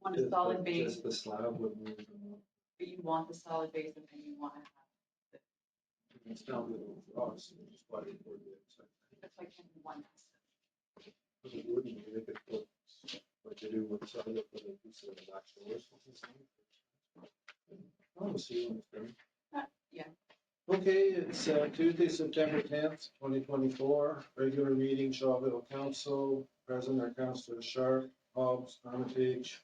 Want a solid base, Just the slab would move. but you want the solid base and then you want to have, It's down to the rocks, just why they poured it. that's like one asset. But it wouldn't make it look like you do with cellular for the piece of the actual or something. Oh, see when it's done. Yeah. Okay, it's Tuesday, September 10th, 2024, regular meeting, Shawville Council, President or Councillor Sharp, Hobbs, Armitage,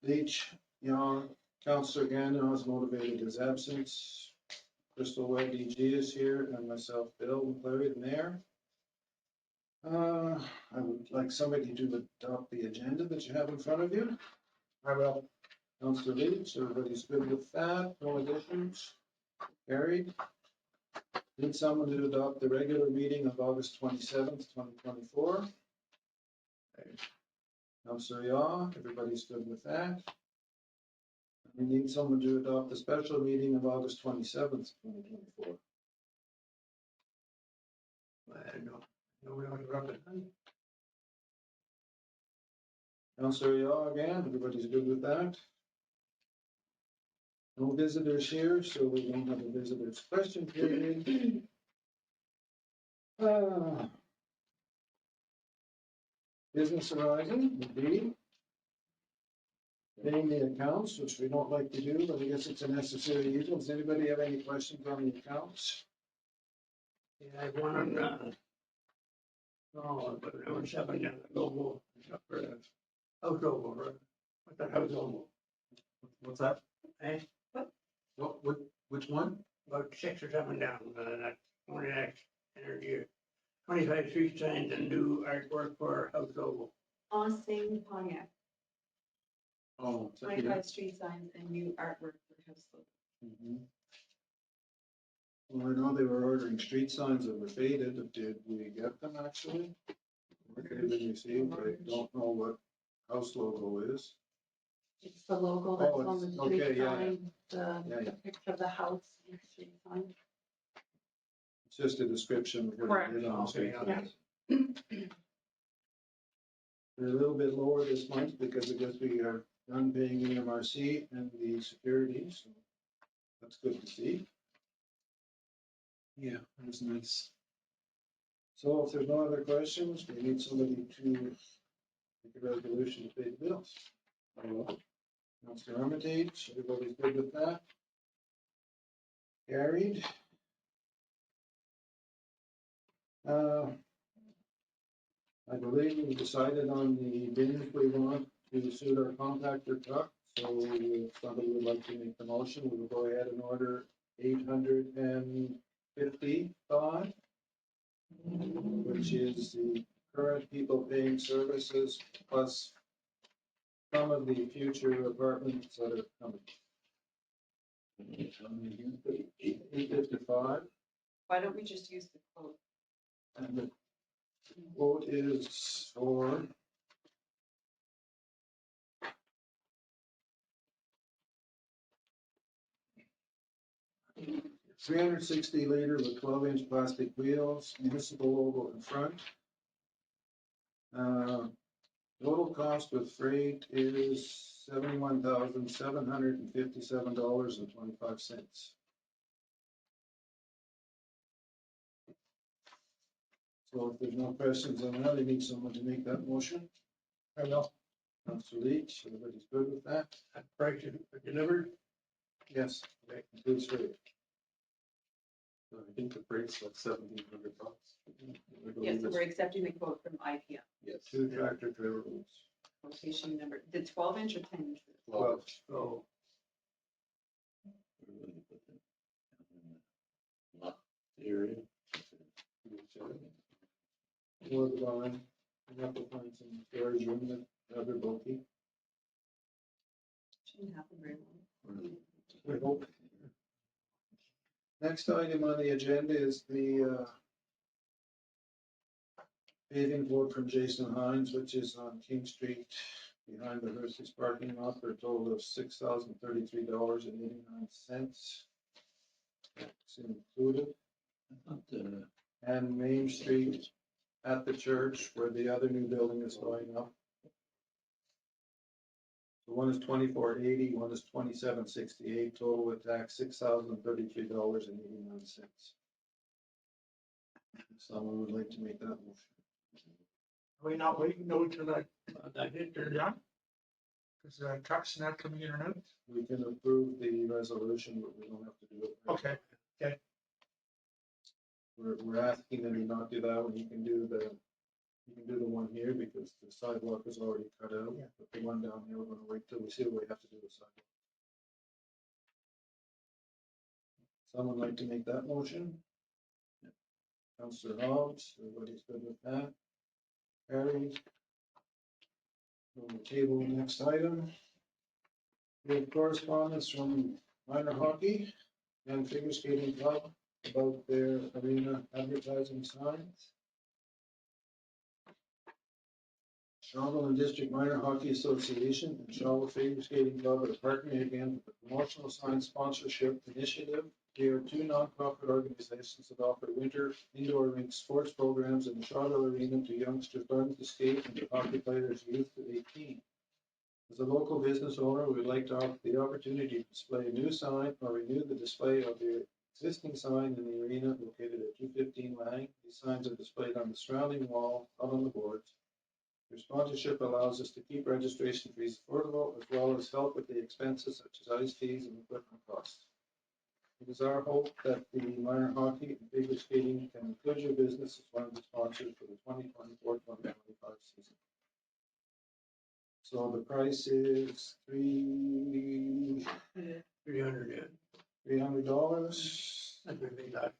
Leach, Young, Councillor Gagnon has motivated his absence. Crystal Webb, DG is here, and myself, Bill McCleary, the mayor. I would like somebody to adopt the agenda that you have in front of you. I will. Councillor Leach, everybody's good with that, no additions? Carried. Need someone to adopt the regular meeting of August 27th, 2024. Councillor Yaw, everybody's good with that. We need someone to adopt the special meeting of August 27th, 2024. I don't know. No, we don't interrupt it. Councillor Yaw again, everybody's good with that. No visitors here, so we don't have a visitors question period. Business arising would be paying the accounts, which we don't like to do, but I guess it's a necessary evil. Does anybody have any questions on the accounts? Yeah, I have one on, but I was having a logo, for the house logo, right? What's that house logo? What's that? Eh? Which one? About 6 or 7 down, that only next energy. 25 street signs and new artwork for house logo. Enseigne Pontiac, Oh, it's up 25 street signs and new artwork for house logo. Well, I know they were ordering street signs that were faded. Did we get them actually? Okay, then you see, I don't know what house logo is. It's the logo that's on the street okay, yeah, sign, the Yeah. picture of the house and the street sign. It's just a description of what Correct. it did on the street. Yeah. We're a little bit lower this month because I guess we are done paying EMRC and the security, so that's good to see. Yeah, that was nice. So if there's no other questions, we need somebody to make a resolution to pay the bills. I will. Councillor Armitage, everybody's good with that? Carried. I believe we decided on the bins we want to suit our compactor truck. So if somebody would like to make the motion, we will go ahead and order 855, which is the current people paying services plus some of the future apartments that are coming. 855. Why don't we just use the quote? And the quote is for $360 with 12-inch plastic wheels, municipal logo in front. Total cost with freight is $71,757.25. So if there's no questions on that, I need someone to make that motion. I will. Councillor Leach, everybody's good with that? That price is delivered. Yes, okay, includes freight. I think the freight's like $1,700. Yes, so we're accepting the quote from IPM. Yes. 2 tractor trailer loads. Quotation number, the 12-inch or 10-inch? 12. So Area. More the line. We have to find some storage room that other bulky. Shouldn't happen very long. We hope. Next item on the agenda is the paving quote from Jason Hines, which is on King Street behind the Hearst's parking lot for a total of $6,033.89. That's included. And Main Street at the church where the other new building is going up. So one is 2480, one is 2768, total with tax $6,033.89. Someone would like to make that motion. Are we not waiting though till that hit they're done? Because trucks not coming in or out? We can approve the resolution, but we don't have to do it. Okay, We're asking them to not do that one. You can do the one here because the sidewalk is already cut out. Yeah. But the one down here, we're gonna wait till we see what we have to do with sidewalk. Someone like to make that motion? Councillor Hobbs, everybody's good with that? Carried. On the table, next item. We have correspondence from minor hockey and figure skating club about their arena advertising signs. Shawville and District Minor Hockey Association and Shawville Figure Skating Club are partnering again with the Promotional Sign Sponsorship Initiative. They are two nonprofit organizations that offer winter indoor rink sports programs in the Shawville Arena to youngsters learning to skate and to hockey players youth to 18. As a local business owner, we would like to offer the opportunity to display a new sign or renew the display of the existing sign in the arena located at 215 Lang. These signs are displayed on the surrounding wall, out on the boards. Your sponsorship allows us to keep registration fees affordable as well as help with the expenses such as ice fees and equipment costs. It is our hope that the minor hockey and figure skating can include your business as one of the sponsors for the 2024-2025 season. So the price is $300. I believe that.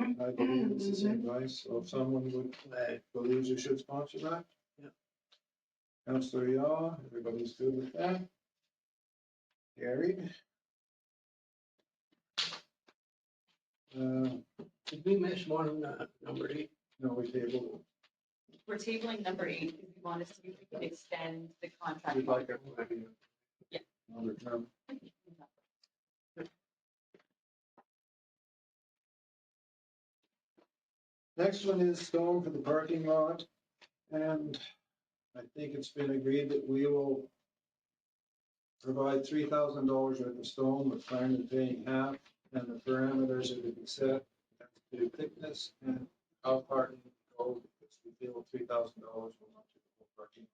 I believe it's the same price. So if someone would believe you should sponsor that. Yeah. Councillor Yaw, everybody's good with that? Carried. Did we miss one, number 8? No, we tabled. We're tabling number 8 because we want to see if we can extend the contract. We'd like it. Yeah. Another term. Next one is stone for the parking lot, and I think it's been agreed that we will provide $3,000 worth of stone, with Clarendon paying half, and the parameters are to be set as to thickness and how far it can go, because we feel $3,000 will not do the whole parking.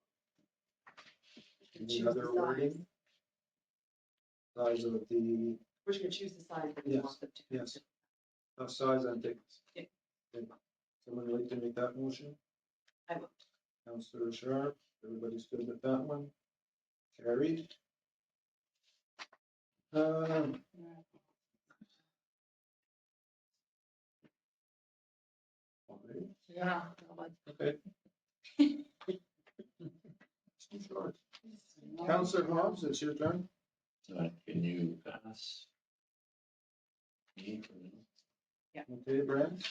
Any Choose other the wording? Size of the, We're just going to choose the size that we Yes, want them to. yes. Size and thickness. Yeah. Okay. Someone like to make that motion? I will. Councillor Sharp, everybody's good with that one? Carried. Yeah. Okay. Councillor Hobbs, it's your turn. Can you pass me for now? Okay, Brent?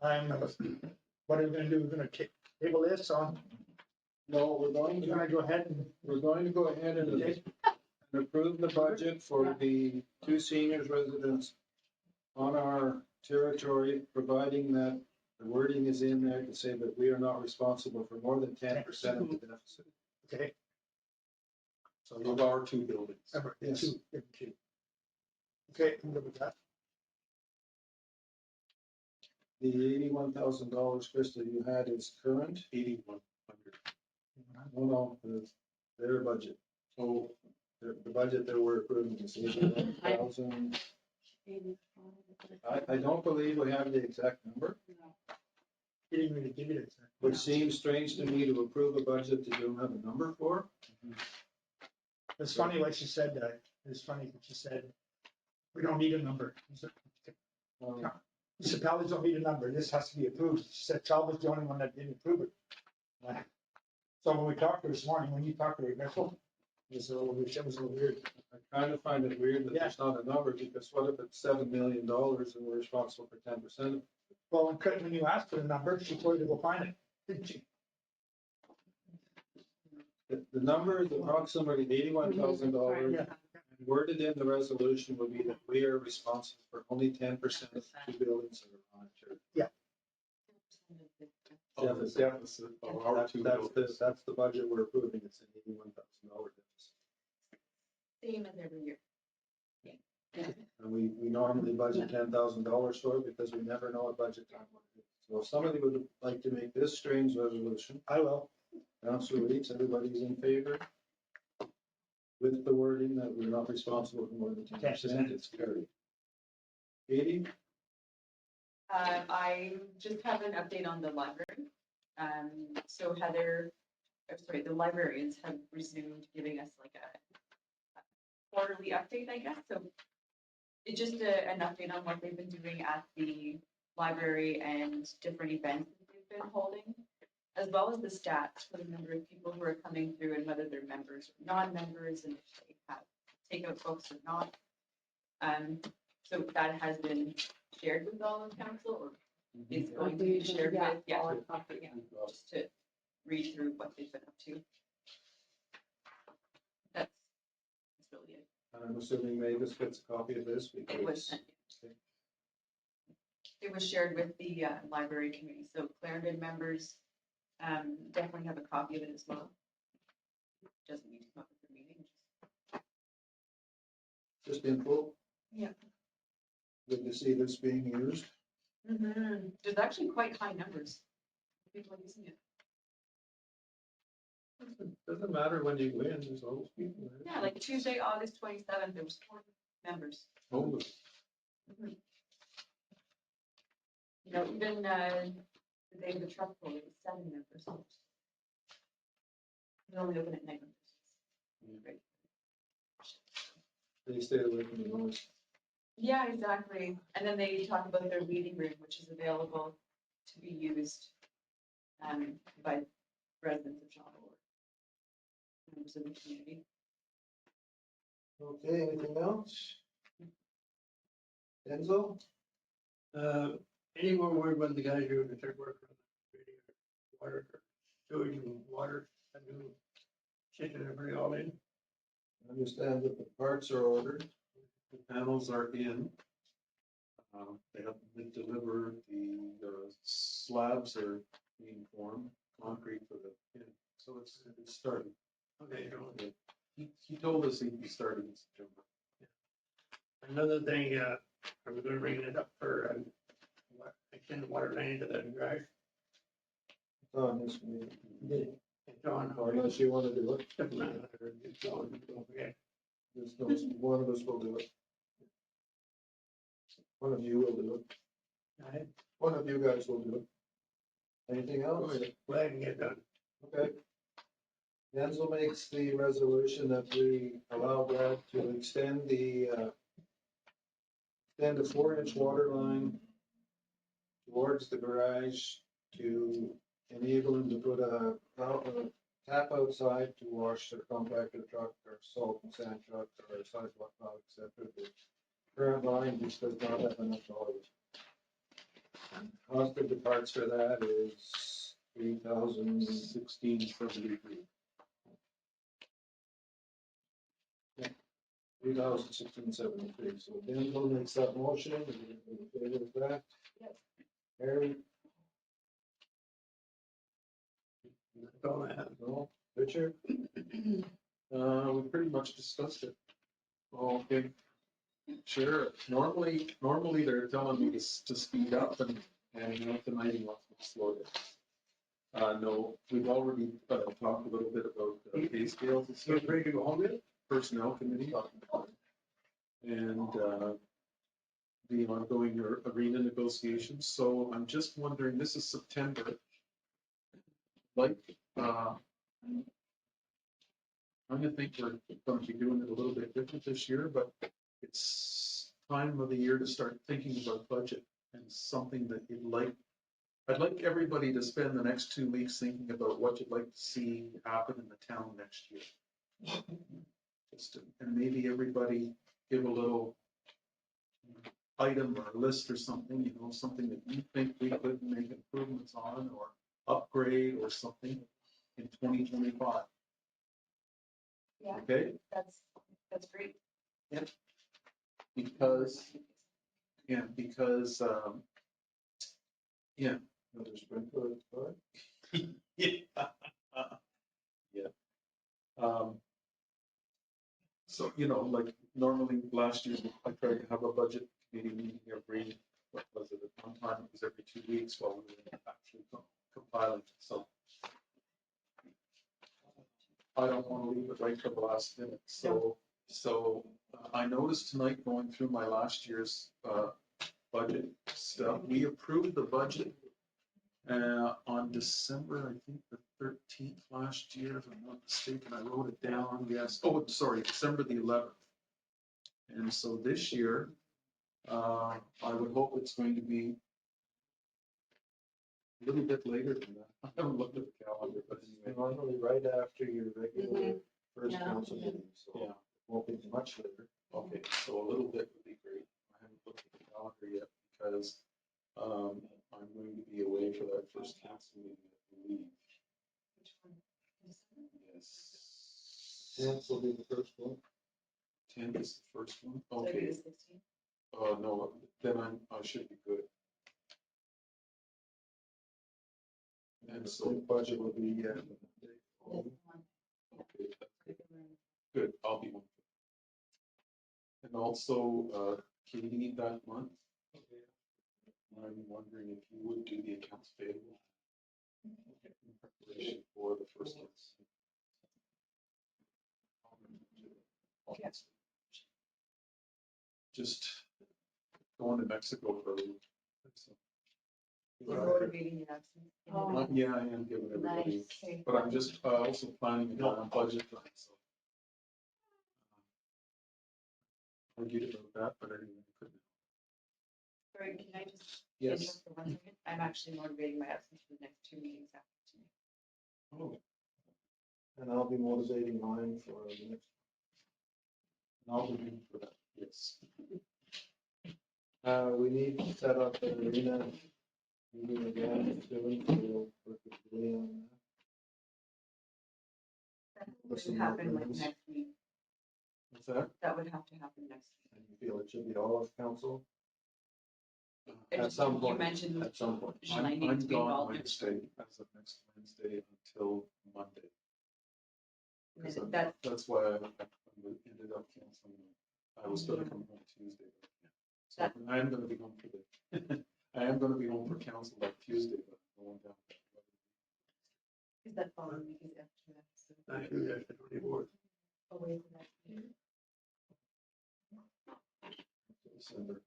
What are we gonna do? We're gonna table this on, No, we're gonna go ahead and. we're going to go ahead and approve the budget for the two seniors residents on our territory, providing that the wording is in there to say that we are not responsible for more than 10% of the deficit. Okay. So of our two buildings. Yes. Two. Okay, I'm good with that. The $81,000, Krista, you had is current? 8,100. No, their budget. Oh, The budget that we're approving is 81,000. I don't believe we have the exact number, He didn't really give it. which seems strange to me to approve a budget that you don't have a number for. It's funny what she said, it's funny what she said, we don't need a number. Um, Municipalities don't need a number, this has to be approved. She said Charles was the only one that didn't approve it. So when we talked to her this morning, when you talked to her, Nicole, it was a little weird. I kind of find it weird that there's not a number, because what if it's $7 million and we're responsible for 10%? Well, when you asked for the number, she told you to go find it, didn't she? The number is approximately $81,000. Yeah. Worded in the resolution would be that we are responsible for only 10% of the two buildings that are on our territory. Of the deficit of our two buildings. That's the budget we're approving, it's an $81,000 deficit. Same as every year. And we normally budget $10,000 for it because we never know at budget time what it is. So if somebody would like to make this strange resolution, I will. Councilor Leeds, everybody's in favor? With the wording that we're not responsible for more than 10%, it's carried. Katie? I just have an update on the library. So the librarians have resumed giving us like a quarterly update, I guess. So it's just an update on what they've been doing at the library and different events that they've been holding, as well as the stats for the number of people who are coming through and whether they're members or non-members and if they have takeout books or not. So that has been shared with all of council or is going to be shared with, just to read through what they've been up to. That's really it. I'm assuming Mavis gets a copy of this because. It was sent. It was shared with the library committee, so Clarendon members definitely have a copy of it as well. Doesn't need to come up at the meeting. Just info. Yeah. Good to see this being used. There's actually quite high numbers. People are using it. Doesn't matter when you win, there's always people there. Yeah, like Tuesday, August 27th, there was 40 members. Oh, You know, even the day of the truck pull, it was 7 members. They're only open at night. Great. They stay away from the noise. Yeah, exactly. And then they talk about their meeting room, which is available to be used by residents of Shawville or members of the community. Okay, anything else? Enzo? Any more word when the guys are gonna start working on the water, sewage and water, and new shit and bring it all in? I understand that the parts are ordered. the panels are in. They have been delivered, the slabs are being formed, concrete for the, so it's starting. Okay, so He told us he'd be starting in September. another thing, are we gonna bring it up for, extend the water line into the garage? It's on this meeting. It's on, Or unless you want to do it, doesn't matter, it's on, don't forget. there's no, one of us will do it. One of you will do it. I One of you guys will do it. Anything else? go ahead and get done. Okay. Denzel makes the resolution that we allow Brad to extend the 4-inch water line towards the garage to enable him to put a tap outside to wash their compactor truck or salt and sand truck or sidewalk plow, etc. The current line just does not have enough volume. Cost of the parts for that is $3,000. 1673. 3,673. So Denzel makes that motion. Are you in favor of that? Yes. Harry? That's all I have. No? Richard? We pretty much discussed it. Okay. Sure. Normally they're telling me to speed up and tonight he wants me to slow down. No, we've already talked a little bit about pay scales and So stuff. ready to go home yet? Personnel committee. And the ongoing arena negotiations. So I'm just wondering, this is September. Like, I'm gonna think we're going to be doing it a little bit different this year, but it's time of the year to start thinking about budget and something that you'd like. I'd like everybody to spend the next 2 weeks thinking about what you'd like to see happen in the town next year. And maybe everybody give a little item or list or something, something that you think we could make improvements on or upgrade or something in 2025. Yeah, Okay? that's great. Because Another sprinkler, but Yeah. Yeah. So, like normally last year, I tried to have a budget committee meeting every, what was it, at one time, it was every 2 weeks while we were actually compiling. So I don't want to leave it right till the last minute. So I noticed tonight going through my last year's budget stuff, we approved the budget on December, I think the 13th last year, if I'm not mistaken. I wrote it down, yes. Oh, sorry, December the 11th. And so this year, I would hope it's going to be a little bit later than that. I haven't looked at the calendar, but anyway. normally right after your regular first Yeah. council meeting, so Yeah, it won't be much later. okay, so a little bit would be great. I haven't looked at the calendar yet because I'm going to be away for that first council meeting, I believe. Which one? December? Yes. Tenth will be the first one. 10th is the first one. So it'd be Okay. the 16th. No, then I should be good. And so budget will be, That's the one. okay, Could be around- good, I'll be one. And also, Katie that month, I'm wondering if you would do the accounts payable in preparation for the first one. Just going to Mexico for a week. So, You're motivating your absence. yeah, I am giving everybody, Nice. but I'm just also planning to go on budget time, so. Argued about that, but anyway, I couldn't. Sorry, can I just Yes. interrupt for 1 second? I'm actually motivating my absence for the next 2 meetings after tonight. Oh, and I'll be motivating mine for the next. and I'll be in for that, yes. We need to set up the arena meeting again soon, so we'll work with Lee on That With would some happen like more next week. What's that? That would have to happen next week. that. And you feel it should be all of council It at just- some You point, mentioned at some point. July I'm needs to be gone involved. Wednesday, as of next Wednesday until Monday. Because And that's, that's why I ended up canceling. I was gonna come home Tuesday, but I can't. So That- I am gonna be home for the, I am gonna be home for council like Tuesday, but I'm going down. is that following week is after that? So Actually, that's the 24th. away from that. meeting. December.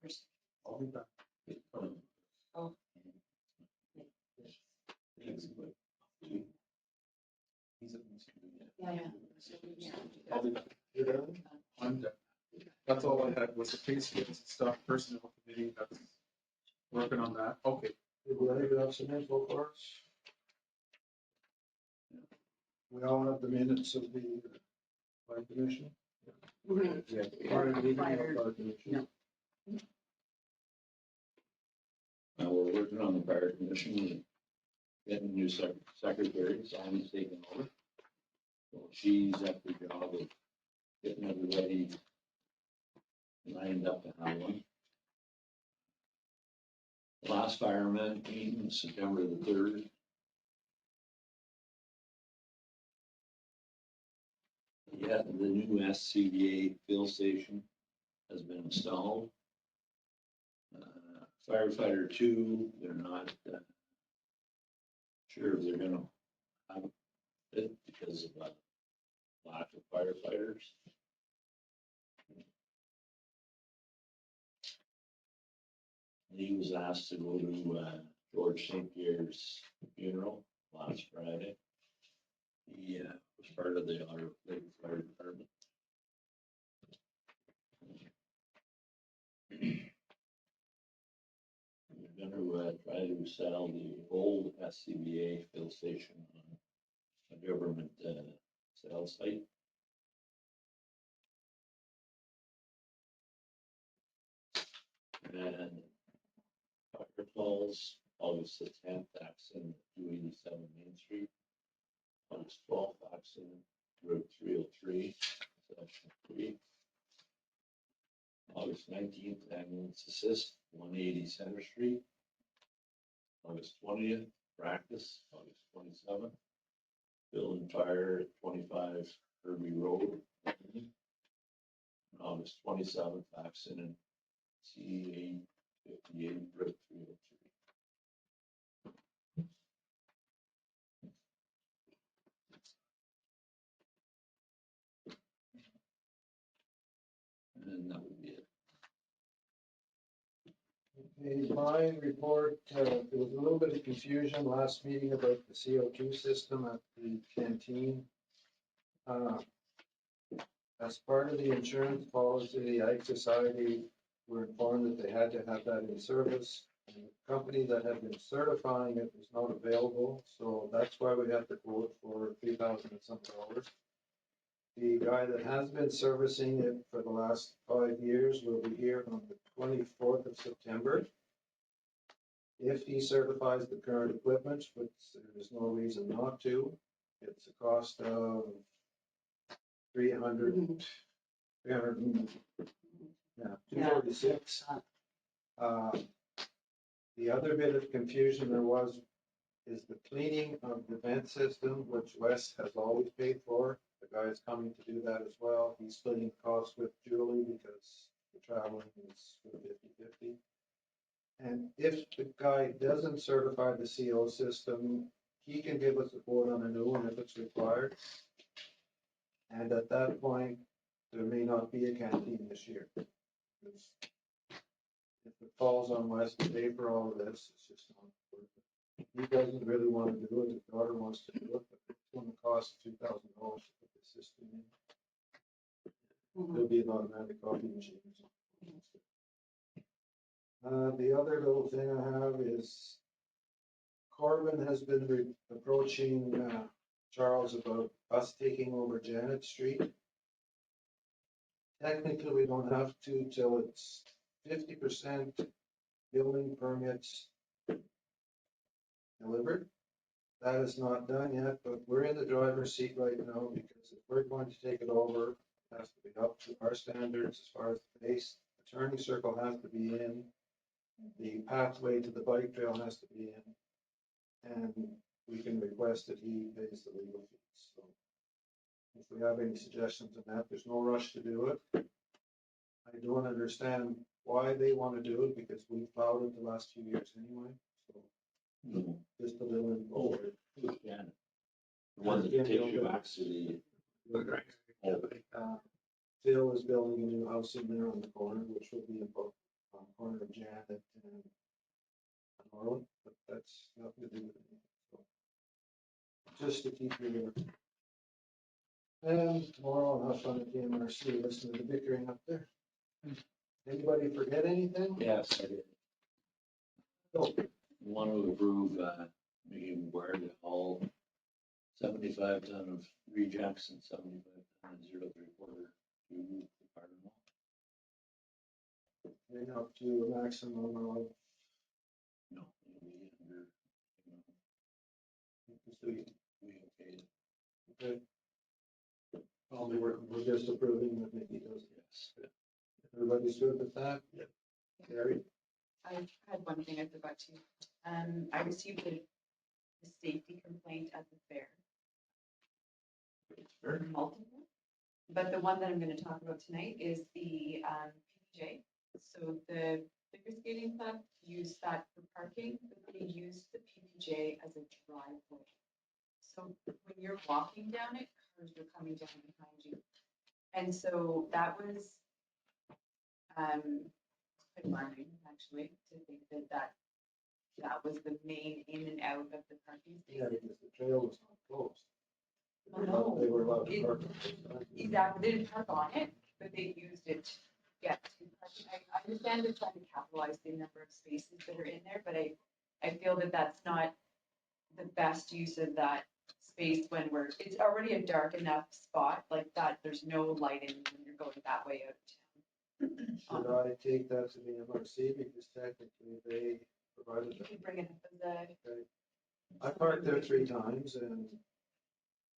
I'll be back. Oh. Next week. He's at Yeah. I'll be back. You're done? I'm done. That's all I had was the pay scales and stuff, personnel committee, that's working on that. Okay. Did Larry have some info for us? We all have the minutes of the fire commission. Yeah. Fire meeting of Fire- fire commission. We're working on the fire commission, getting a new secretary, Sandy's taking over. So she's at the job of getting everybody lined up to have one. Last fireman meeting was September the 3rd. Yeah, the new SCBA fill station has been installed. Firefighter 2, they're not sure if they're gonna have it because of lack of firefighters. He was asked to go to George St. Pierre's funeral last Friday. He was part of the Otter Lake Fire Department. We're gonna try to sell the old SCBA fill station on a government sales site. And Dr. Falls, August the 10th, accident 287 Main Street. August 12th, accident Route 303, section 3. August 19th, ambulance assist, 180 Center Street. August August 20th, practice, August 27th. Build and fire at 25 Kirby Road. And August 27th, accident, CA 58, Route 303. And that would be it. Okay, my report, there was a little bit of confusion last meeting about the CO2 system at the canteen. As part of the insurance policy, the Ag Society were informed that they had to have that in service. And the company that had been certifying it was not available, so that's why we had the quote for $3,000 and some dollars. The guy that has been servicing it for the last 5 years will be here on the 24th of September. If he certifies the current equipment, which there is no reason not to, it's a cost of 300, yeah, 246. The other bit of confusion there was is the cleaning of the vent system, which Wes has always paid for. The guy is coming to do that as well. He's splitting the cost with Julie because the traveling is 50-50. And if the guy doesn't certify the CO system, he can give us a quote on a new one if it's required. And at that point, there may not be a canteen this year. Because if it falls on Wes to pay for all of this, it's just not worth it. He doesn't really want to do it, his daughter wants to do it, but it's going to cost $2,000 to put the system in. There'll be an automatic coffee machine or something. The other little thing I have is Corbin has been approaching Charles about us taking over Janet Street. Technically, we don't have to till it's 50% building permits delivered. That is not done yet, but we're in the driver's seat right now because if we're going to take it over, it has to be up to our standards as far as the base. The turning circle has to be in. The pathway to the bike trail has to be in. And we can request that he pays the legal fees. So if we have any suggestions on that, there's no rush to do it. I don't understand why they want to do it because we've plowed it the last few years anyway. So just a little info. Who's Janet? The one that takes you back to the. Phil is building a new house in there on the corner, which will be about on the corner of Janet and Norwood, but that's nothing to do with anything. So just to keep you there. And tomorrow I'll have fun at the MRC, listen to the bickering up there. Anybody forget anything? Yes, I did. No. Want to approve, making where to haul 75 ton of rejects and 75 ton of 0.75 to the fire hall. Bring up to a maximum of, No, it'll be under, so you- we okay, okay. We're just approving what Nikki does. yes. Everybody's good with that? Yep. Gary? I had one thing I forgot to. I received a safety complaint at the fair. It's fair. Multiple. But the one that I'm gonna talk about tonight is the PPJ. So the figure skating club used that for parking, but they used the PPJ as a driveway. So when you're walking down it, cars are coming down behind you. And so that was quite alarming, actually, to think that was the main in and out of the parking Yeah, spaces. because the trail was not closed. Oh, no. They were allowed to It- park. Exactly, they didn't park on it, but they used it to get to parking. I understand they're trying to capitalize the number of spaces that are in there, but I feel that that's not the best use of that space when it's already a dark enough spot like that, there's no lighting when you're going that way out of town. Should I take that to the MRC because technically they provided You that? could bring it up as a. I parked there 3 times and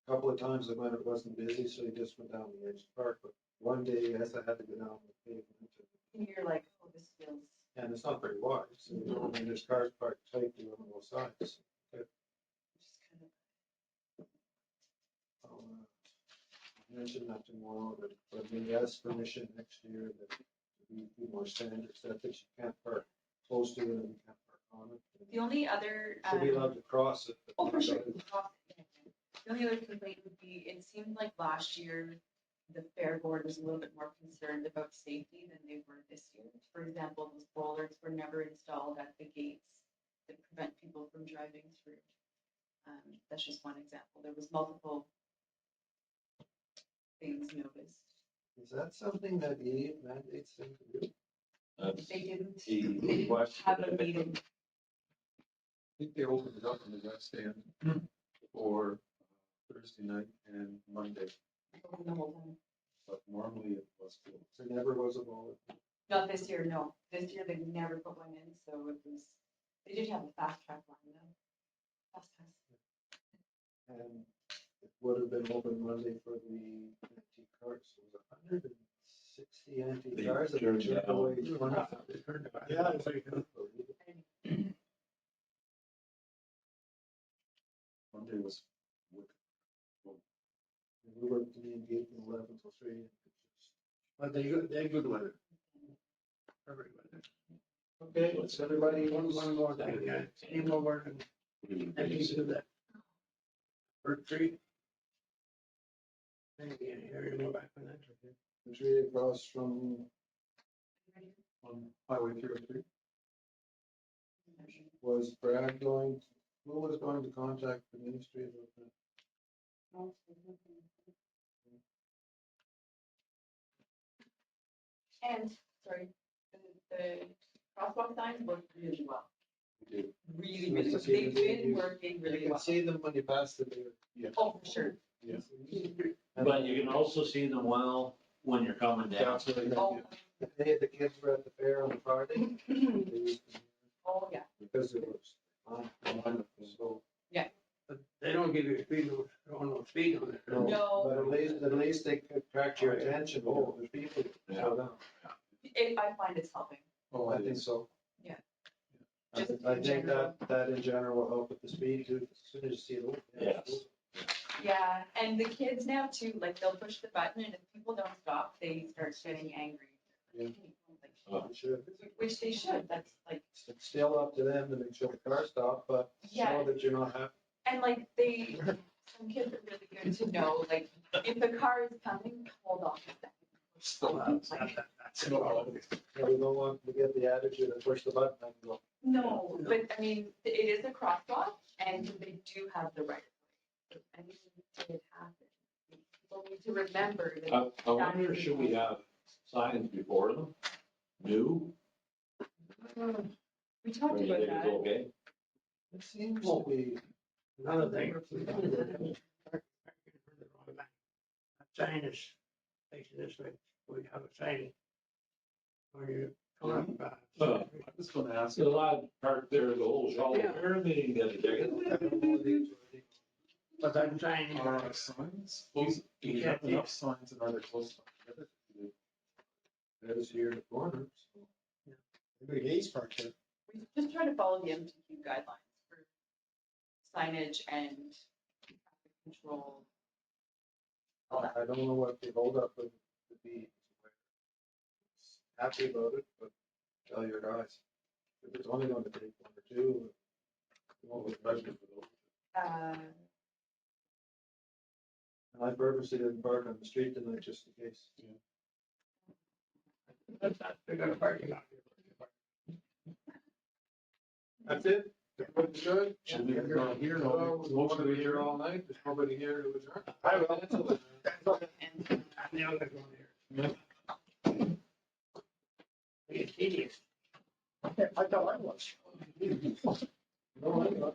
a couple of times when it wasn't busy, so he just went down the edge of the park. But one day, yes, I had to go down the pavement. And you're like, oh, this feels And it's not very wide, so there's cars parked tightly on both sides. Just kind of, I'll mention that tomorrow, but we ask permission next year that be more standard, that you can't park close to it and you can't park on it. the only other, Should be allowed to cross it. but oh, for not sure. on it. The only other complaint would be, it seemed like last year, the fair board was a little bit more concerned about safety than they were this year. For example, those bollards were never installed at the gates that prevent people from driving through. That's just one example. There was multiple things noticed. Is that something that the mandates them to do? That's They didn't the question. have a meeting. I think they opened it up in the West End for Thursday night and Monday, The whole time. but normally it was closed. There never was a bullet. Not this year, no. This year they never put one in, so it was, they did have a fast track line though. Fast pass. And it would have been open Monday for the antique cars. It was 160 antique They cars that turned turned down. away. They turned it back. Yeah, it's like, Monday was wicked. we worked in the gate from 11 till 3. But they had good weather. Perfect weather. Okay, so everybody One wants. more thing, any more work and anything to that. Bird tree. Maybe here, more back on that. The tree across from, On Highway 303, was Brad going, who was going to contact the ministry about that? And, sorry, the crosswalk signs work really well. We do. Really, Nice really, to well. see They've them being been used. working You really can well. see them when you pass the deer. Oh, for sure. Yes. But you can also see them well when you're coming down. That's what Oh, the kids were at the fair on Friday. They used them oh, yeah. because it was on, so. But they don't give you a speed, no speed on it. No. But at least they could attract your attention, oh, there's people, slow down. I find it's helping. Oh, I think so. Yeah. I Just I in think general. that in general will help with the speed too, as soon as you see it. Oh, Yes. Yeah, and the kids now too, like they'll push the button and if people don't stop, they start getting angry. Yeah. Oh. You should. Which they should, that's like, It's still up to them to make sure the car stop, but yeah, show that you're not happy. and like some kids are really good to know, like, if the car is coming, hold on a second. Still have, that's it all. Yeah, we don't want to get the attitude and push the button and go. No, but I mean, it is a crosswalk and they do have the right of way. I mean, it happens. People need to remember that. I wonder, should we have signs before them? New? We Or talked do you about think it's that. okay? It seems to be, Another thing. Sign is facing this way, we have a sign. When you come up. Uh, I was gonna ask, There's a lot parked there, the whole Shawville meeting the other day. But that sign. are our signs, close, do we have enough signs and are they close enough together? that is here in the corner, so. Every day's parked there. We just try to follow the MTQ guidelines for signage and traffic control. All that. I don't know what the holdup would be. Happy about it, but tell your guys, if it's only going to take 1 or 2, what was budget for those? And I purposely didn't park on the street tonight just in case. They got a parking lot. That's it? Everybody's good? Should we go here? Hello, we want to be here all night, there's nobody here to adjourn. I will. And the other one here. It's tedious. I thought I was. No, I'm not.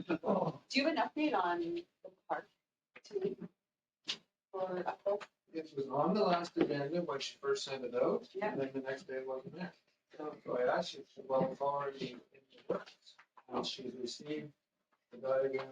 Do you have an update on the park too? For Uphill? It was on the last agenda when she first sent it out, Yeah. and then the next day it wasn't there. So I asked her, well, it's already in the works. And she's received the diagram